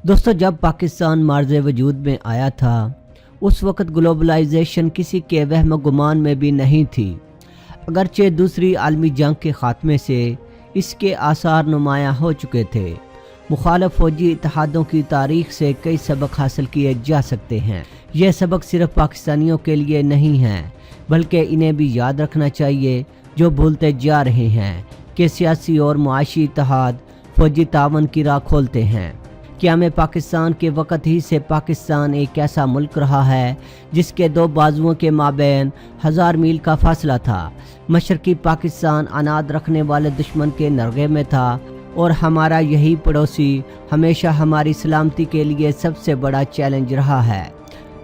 दोस्तों, जब पाकिस्तान मार्ज़ वजूद में आया था उस वक़्त ग्लोबलाइजेशन किसी के वहम गुमान में भी नहीं थी। अगरचे दूसरी आलमी जंग के ख़ात्मे से इसके आसार नुमायाँ हो चुके थे। मुखालिफ फ़ौजी इत्तेहादों की तारीख़ से कई सबक हासिल किए जा सकते हैं। यह सबक सिर्फ़ पाकिस्तानियों के लिए नहीं हैं, बल्कि इन्हें भी याद रखना चाहिए जो भूलते जा रहे हैं कि सियासी और मुआशी इत्तेहाद फ़ौजी तावन की राह खोलते हैं। क़याम पाकिस्तान के वक़्त ही से पाकिस्तान एक ऐसा मुल्क रहा है जिसके दो बाजुओं के माबैन 1000 मील का फासला था। मशरक़ी पाकिस्तान अनाद रखने वाले दुश्मन के नरगे में था और हमारा यही पड़ोसी हमेशा हमारी सलामती के लिए सबसे बड़ा चैलेंज रहा है।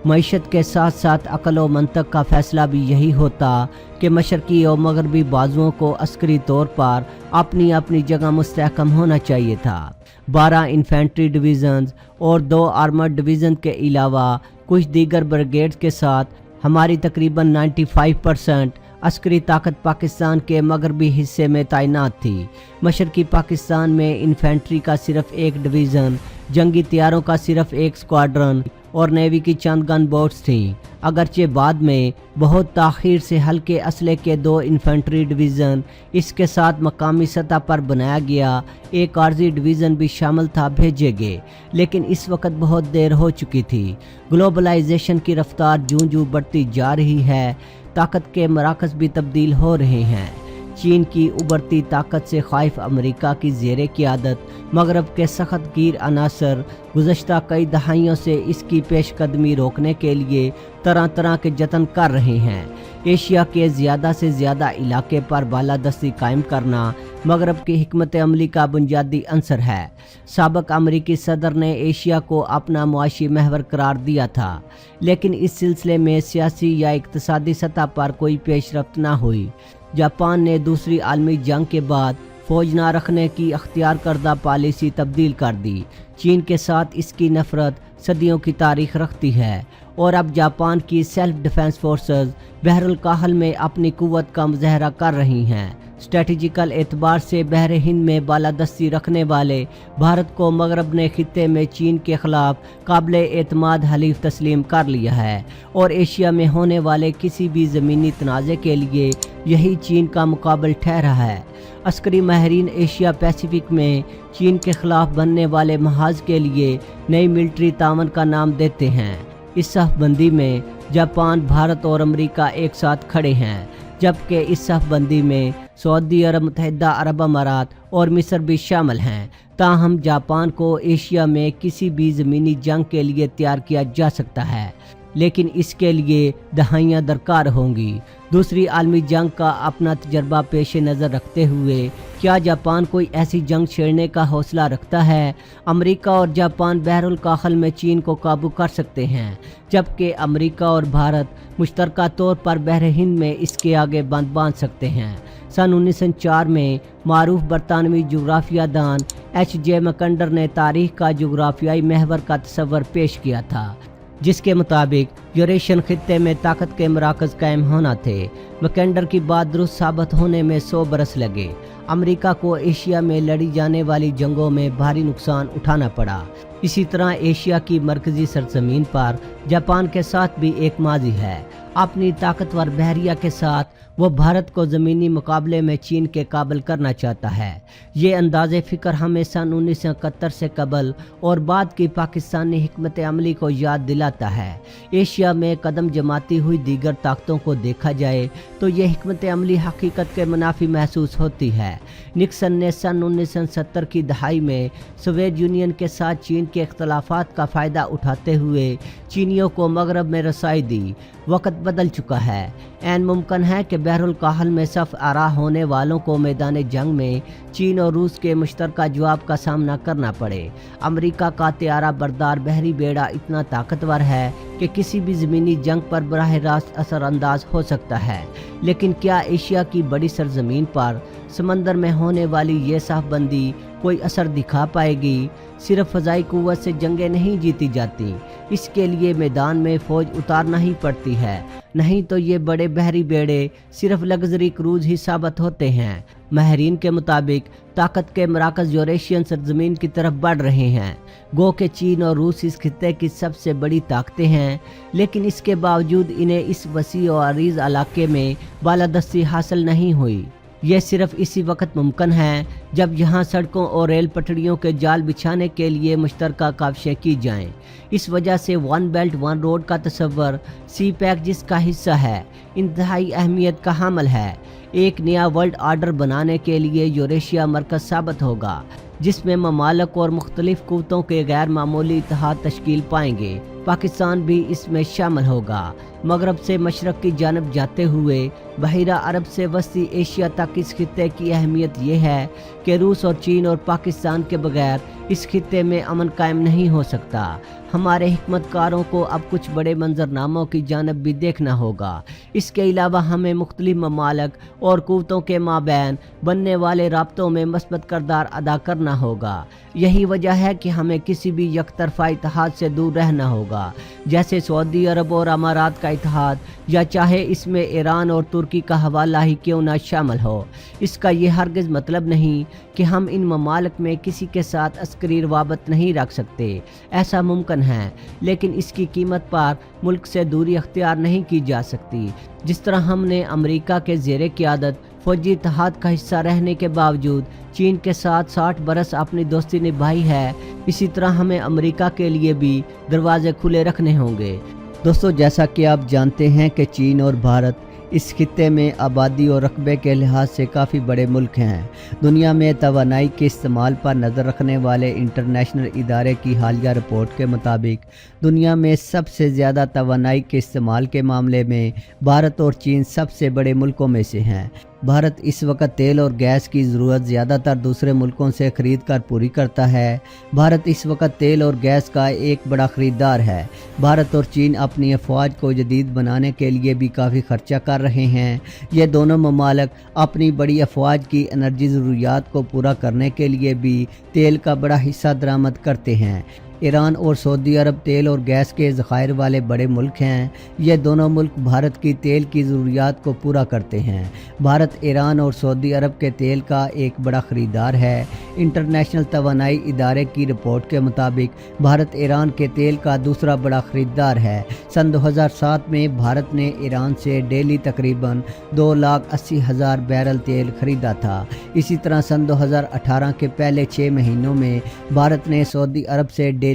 मईशत के साथ साथ अक़ल व मंतक का फ़ैसला भी यही होता कि मशरक़ी और मगरबी बाजुओं को अस्करी तौर पर अपनी अपनी जगह मुस्तहकम होना चाहिए था। 12 इन्फेंट्री डिवीज़न्स और 2 आर्मर्ड डिवीज़न के अलावा कुछ दीगर ब्रिगेड्स के साथ हमारी तकरीबन 95% अस्करी ताकत पाकिस्तान के मगरबी हिस्से में तैनात थी। मशरक़ी पाकिस्तान में इन्फेंट्री का सिर्फ एक डिवीज़न, जंगी तैयारों का सिर्फ एक स्क्वाड्रन और नेवी की चंद गन बोट्स थीं। अगरचे बाद में बहुत ताख़ीर से हल्के असले के 2 इन्फेंट्री डिवीज़न, इसके साथ मकामी सतह पर बनाया गया एक आर्जी डिवीज़न भी शामिल था, भेजे गए, लेकिन इस वक्त बहुत देर हो चुकी थी। ग्लोबलाइजेशन की रफ्तार जूं जूं बढ़ती जा रही है, ताकत के मराकज़ भी तब्दील हो रहे हैं। चीन की उभरती ताकत से ख़ाइफ अमेरिका की ज़ेरे क़ियादत मगरब के सख्त गिर अनासर गुज़श्ता कई दहाइयों से इसकी पेशकदमी रोकने के लिए तरह तरह के जतन कर रहे हैं। एशिया के ज़्यादा से ज़्यादा इलाके पर बालादस्ती कायम करना मगरब की हिकमत अमली का बुनियादी अंसर है। साबिक़ अमरीकी सदर ने एशिया को अपना मुआशी महवर करार दिया था, लेकिन इस सिलसिले में सियासी या इक़्तिसादी सतह पर कोई पेशरफ्त न हुई। जापान ने दूसरी आलमी जंग के बाद फ़ौज न रखने की अख्तियार करदा पॉलिसी तब्दील कर दी। चीन के साथ इसकी नफ़रत सदियों की तारीख़ रखती है और अब जापान की सेल्फ डिफेंस फोर्सेस बहरुल काहल में अपनी कुव्वत का मुज़ाहरा कर रही हैं। स्ट्रेटजिकल एतबार से बहर हिंद में बालादस्ती रखने वाले भारत को मगरब ने खित्ते में चीन के ख़िलाफ़ काबिल एतमाद हलीफ तस्लीम कर लिया है और एशिया में होने वाले किसी भी ज़मीनी तनाज़े के लिए यही चीन का मुकाबल ठहरा है। अस्करी माहिरीन एशिया पैसिफिक में चीन के ख़िलाफ़ बनने वाले महाज के लिए नई मिलिट्री तावन का नाम देते हैं। इस सफ़बंदी में जापान, भारत और अमेरिका एक साथ खड़े हैं, जबकि इस सफ़बंदी में सऊदी अरब, मुत्तहिदा अरब अमारात और मिस्र भी शामिल हैं। ताहम जापान को एशिया में किसी भी ज़मीनी जंग के लिए तैयार किया जा सकता है, लेकिन इसके लिए दहाइयाँ दरकार होंगी। दूसरी आलमी जंग का अपना तजर्बा पेश नज़र रखते हुए क्या जापान कोई ऐसी जंग छेड़ने का हौसला रखता है? अमेरिका और जापान बहरुल काहल में चीन को काबू कर सकते हैं, जबकि अमेरिका और भारत मुश्तरका तौर पर बहर हिंद में इसके आगे बंद बांध सकते हैं। सन 1904 में मारूफ बरतानवी जोग्राफिया दान H.J. मैकेंडर ने तारीख़ का जोग्राफियाई महवर का तस्वर पेश किया था, जिसके मुताबिक यूरेशियन खित्ते में ताकत के मराकज़ कायम होना थे। मैकेंडर की बात दुरुस्त साबित होने में 100 बरस लगे। अमेरिका को एशिया में लड़ी जाने वाली जंगों में भारी नुकसान उठाना पड़ा। इसी तरह एशिया की मरकज़ी सरजमीन पर जापान के साथ भी एक माजी है। अपनी ताकतवर बहरिया के साथ वो भारत को ज़मीनी मुकाबले में चीन के काबिल करना चाहता है। ये अंदाज़े फ़िक्र हमें सन 1971 से कबल और बाद की पाकिस्तानी हिकमत अमली को याद दिलाता है। एशिया में कदम जमाती हुई दीगर ताकतों को देखा जाए तो ये हिकमत अमली हकीकत के मुनाफी महसूस होती है। निक्सन ने सन 1970 की दहाई में सोवियत यूनियन के साथ चीन के इख्तलाफात का फ़ायदा उठाते हुए चीनियों को मगरब में रसाई दी। वक़्त बदल चुका है। ऐन मुमकिन है कि बहरुल काहल में सफ़ आरा होने वालों को मैदान जंग में चीन और रूस के मुश्तरका जवाब का सामना करना पड़े। अमेरिका का त्यारा बरदार बहरी बेड़ा इतना ताकतवर है कि किसी भी ज़मीनी जंग पर बराह रास्त असरअंदाज हो सकता है, लेकिन क्या एशिया की बड़ी सरजमीन पर समंदर में होने वाली ये साफबंदी कोई असर दिखा पाएगी। सिर्फ फ़ज़ाई क़ुव्वत से जंगें नहीं जीती जाती, इसके लिए मैदान में फ़ौज उतारना ही पड़ती है, नहीं तो ये बड़े बहरी बेड़े सिर्फ लग्जरी क्रूज़ ही साबित होते हैं। माहिरीन के मुताबिक ताकत के मराकज़ यूरेशियन सरजमीन की तरफ बढ़ रहे हैं। गो के चीन और रूस इस खित्ते की सबसे बड़ी ताकतें हैं, लेकिन इसके बावजूद इन्हें इस वसी और अरीज़ इलाके में बालादस्ती हासिल नहीं हुई। यह सिर्फ इसी वक्त मुमकिन है जब यहाँ सड़कों और रेल पटड़ियों के जाल बिछाने के लिए मुश्तरका काविशें की जाएं। इस वजह से वन बेल्ट वन रोड का तस्वर सी पैक जिसका हिस्सा है, इंतहाई अहमियत का हामिल है। एक नया वर्ल्ड आर्डर बनाने के लिए यूरेशिया मरकज़ साबित होगा, जिसमें ममालिक और मुख्तलिफ क़ुव्वतों के गैर मामूली इत्तेहाद तश्कील पाएंगे। पाकिस्तान भी इसमें शामिल होगा। मगरब से मशरक़ की जानब जाते हुए बहिरा अरब से वस्ती एशिया तक इस खित्ते की अहमियत यह है कि रूस और चीन और पाकिस्तान के बगैर इस खित्ते में अमन कायम नहीं हो सकता। हमारे हिकमतकारों को अब कुछ बड़े मंजरनामों की जानब भी देखना होगा। इसके अलावा हमें मुख्तलिफ ममालिक और क़ुव्वतों के माबैन बनने वाले राब्तों में मस्बत किरदार अदा करना होगा। यही वजह है कि हमें किसी भी यकतरफा इत्तेहाद से दूर रहना होगा, जैसे सऊदी अरब और अमारात का इत्तेहाद, या चाहे इसमें ईरान और तुर्की का हवाला ही क्यों ना शामिल हो। इसका ये हरगिज़ मतलब नहीं कि हम इन ममालिक में किसी के साथ अस्करी रवाबत नहीं रख सकते। ऐसा मुमकिन है, लेकिन इसकी कीमत पर मुल्क से दूरी अख्तियार नहीं की जा सकती। जिस तरह हमने अमेरिका के ज़ेरे क़यादत फ़ौजी इत्तेहाद का हिस्सा रहने के बावजूद चीन के साथ 60 बरस अपनी दोस्ती निभाई है, इसी तरह हमें अमेरिका के लिए भी दरवाजे खुले रखने होंगे। दोस्तों, जैसा कि आप जानते हैं कि चीन और भारत इस खित्ते में आबादी और रकबे के लिहाज से काफ़ी बड़े मुल्क हैं। दुनिया में तवानाई के इस्तेमाल पर नज़र रखने वाले इंटरनेशनल इदारे की हालिया रिपोर्ट के मुताबिक दुनिया में सबसे ज़्यादा तवानाई के इस्तेमाल के मामले में भारत और चीन सबसे बड़े मुल्कों में से हैं। भारत इस वक्त तेल और गैस की ज़रूरत ज़्यादातर दूसरे मुल्कों से ख़रीद कर पूरी करता है। भारत इस वक्त तेल और गैस का एक बड़ा ख़रीदार है। भारत और चीन अपनी अफवाज को जदीद बनाने के लिए भी काफ़ी खर्चा कर रहे हैं। ये दोनों ममालिक अपनी बड़ी अफवाज की एनर्जी ज़रूरियात को पूरा करने के लिए भी तेल का बड़ा हिस्सा दरामद करते हैं। ईरान और सऊदी अरब तेल और गैस के ज़खायर वाले बड़े मुल्क हैं। ये दोनों मुल्क भारत की तेल की ज़रूरियात को पूरा करते हैं। भारत ईरान और सऊदी अरब के तेल का एक बड़ा ख़रीदार है। इंटरनेशनल तवानाई इदारे की रिपोर्ट के मुताबिक भारत ईरान के तेल का दूसरा बड़ा ख़रीदार है। सन 2007 में भारत ने ईरान से डेली तकरीबन 2,80,000 बैरल तेल ख़रीदा था। इसी तरह सन 2018 के पहले 6 महीनों में भारत ने सऊदी अरब से डेली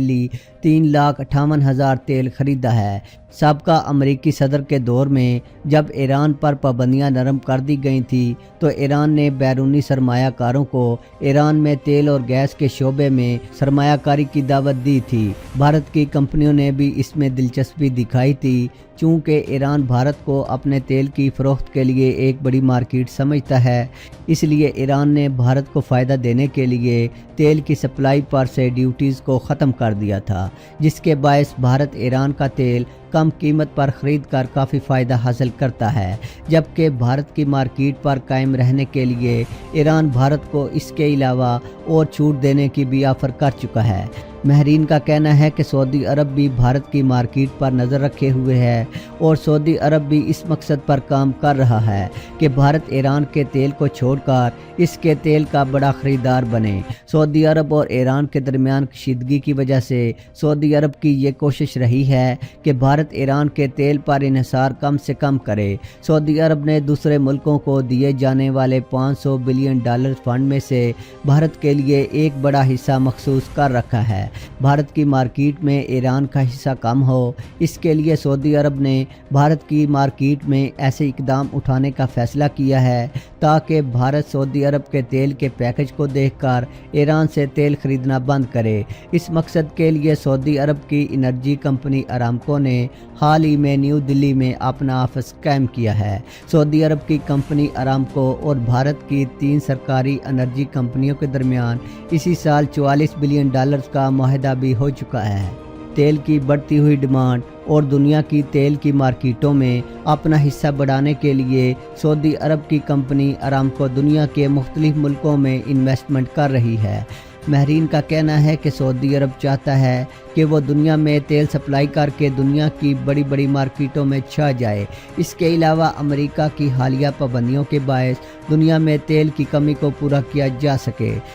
3,58,000 तेल खरीदा है। साबका अमरीकी सदर के दौर में जब ईरान पर पाबंदियां नरम कर दी गई थी तो ईरान ने बैरूनी सरमायाकारों को ईरान में तेल और गैस के शोबे में सरमायाकारी की दावत दी थी। भारत की कंपनियों ने भी इसमें दिलचस्पी दिखाई थी। चूँकि ईरान भारत को अपने तेल की फ़रोख्त के लिए एक बड़ी मार्केट समझता है, इसलिए ईरान ने भारत को फ़ायदा देने के लिए तेल की सप्लाई पर से ड्यूटीज़ को ख़त्म कर दिया था, जिसके बायस भारत ईरान का तेल कम कीमत पर ख़रीद कर काफ़ी फ़ायदा हासिल करता है, जबकि भारत की मार्केट पर कायम रहने के लिए ईरान भारत को इसके अलावा और छूट देने की भी ऑफ़र कर चुका है। माहिरीन का कहना है कि सऊदी अरब भी भारत की मार्केट पर नज़र रखे हुए है और सऊदी अरब भी इस मकसद पर काम कर रहा है कि भारत ईरान के तेल को छोड़कर इसके तेल का बड़ा ख़रीदार बने। सऊदी अरब और ईरान के दरमियान कशीदगी की वजह से सऊदी अरब की ये कोशिश रही है कि भारत ईरान के तेल पर इन्हिसार कम से कम करे। सऊदी अरब ने दूसरे मुल्कों को दिए जाने वाले $500 बिलियन फंड में से भारत के लिए एक बड़ा हिस्सा मखसूस कर रखा है। भारत की मार्केट में ईरान का हिस्सा कम हो, इसके लिए सऊदी अरब ने भारत की मार्केट में ऐसे इकदाम उठाने का फैसला किया है ताकि भारत सऊदी अरब के तेल के पैकेज को देखकर ईरान से तेल खरीदना बंद करे। इस मकसद के लिए सऊदी अरब की एनर्जी कंपनी अरामको ने हाल ही में न्यू दिल्ली में अपना ऑफिस कायम किया है। सऊदी अरब की कंपनी अरामको और भारत की 3 सरकारी एनर्जी कंपनियों के दरमियान इसी साल $44 बिलियन का मुआहदा भी हो चुका है। تیل کی بڑھتی ہوئی ڈیمانڈ اور دنیا کی تیل کی مارکیٹوں میں اپنا حصہ بڑھانے کے لیے سعودی عرب کی کمپنی ارامکو دنیا کے مختلف ملکوں میں انویسٹمنٹ کر رہی ہے۔ ماہرین کا کہنا ہے کہ سعودی عرب چاہتا ہے کہ وہ دنیا میں تیل سپلائی کر کے دنیا کی بڑی بڑی مارکیٹوں میں چھا جائے۔ اس کے علاوہ امریکہ کی حالیہ پابندیوں کے باعث دنیا میں تیل کی کمی کو پورا کیا جا سکے۔